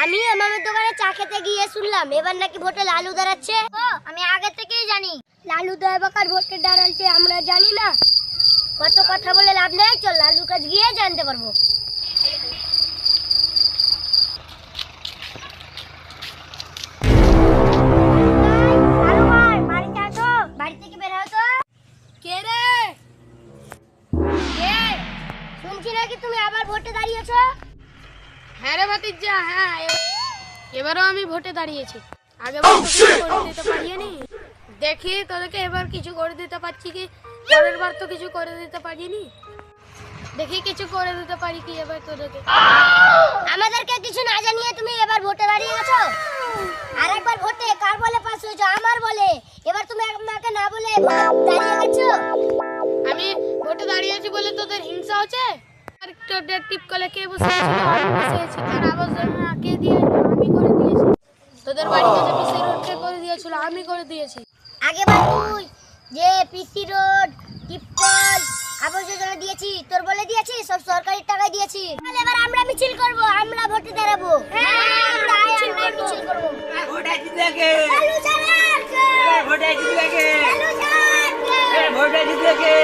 আমি আমার দোকানে চা খেতে গিয়ে শুনলাম এবার নাকি ভোটে লালু দাঁড়াচ্ছে। ও আমি আগে থেকেই জানি লালু তো এবার ভোটে দাঁড়াচ্ছে, আমরা জানি না। কত কথা বলে লাভ নেই, চল লালুর কাছে গিয়ে জানতে পারবো। লালু ভাই বাড়িতে আছো? বাড়ি থেকে বের হও তো। কে রে? কে? শুনছি নাকি তুমি আবার ভোটে দাঁড়িয়েছো। হ্যাঁ রে ভাতিজা, হ্যাঁ এবারও আমি ভোটে দাঁড়িয়েছি। আগেবার তো কিছু করে দিতে পারিনি, দেখি তোদেরকে এবার কিছু করে দিতে পারছি কি। পরের বার তো কিছু করে দিতে পারিনি, দেখি কিছু করে দিতে পারি কি এবার তোদেরকে। আমাদেরকে কিছু না জানিয়ে তুমি এবার ভোটে দাঁড়িয়ে গেছো। আরেকবার ভোটে কার বলে পাস হয়েছো? আমার বলে। এবার তুমি আমাকে না বলে দাঁড়িয়ে গেছো। আমি ভোটে দাঁড়িয়েছি বলে তোদের হিংসা হচ্ছে? আর তোদের টিপ কলে কে বসেছিল? আমি বসেছি। তার আওয়াজ কে দিয়ে? আমি করে দিয়েছি। তোদের বাড়িতে যে পিসি রোডকে করে দিয়েছিল আমি করে দিয়েছি। আগেবার তুই যে পিসি রোড, টিপকল, আবাস যোজনা দিয়েছি, তোর বলে দিয়েছি, সব সরকারি টাকা দিয়েছি। তাহলে এবার আমরা মিছিল করব, আমরা ভোটে দাঁড়াবো। হ্যাঁ মিছিল করব। ভোটে জিতবে। লালু চালাকে ভোটে জিতবে। লালু চালাকে ভোটে জিতবে।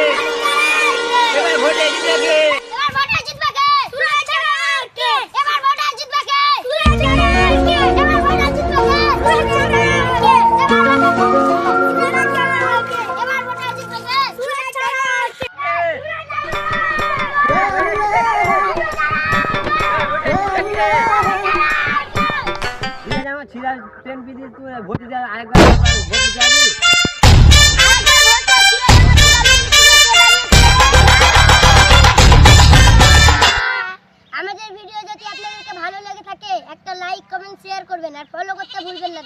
এবার ভোটে জিতবে। এবার ভোটে জিতবে কে? সুরা চালাকে। এবার ভোটে জিতবে কে? সুরা চালাকে। এবার ভোটে জিতবে কে? সুরা চালাকে। এবার ভোটে জিতবে কে? সুরা চালাকে। ছিলাম ট্রেন পিদি তুই ভোটে যা আরেকবার ভোট যাবি। আমাদের ভিডিও যদি আপনাদেরকে ভালো লেগে থাকে একটা লাইক, কমেন্ট, শেয়ার করবেন আর ফলো করতে ভুলবেন না।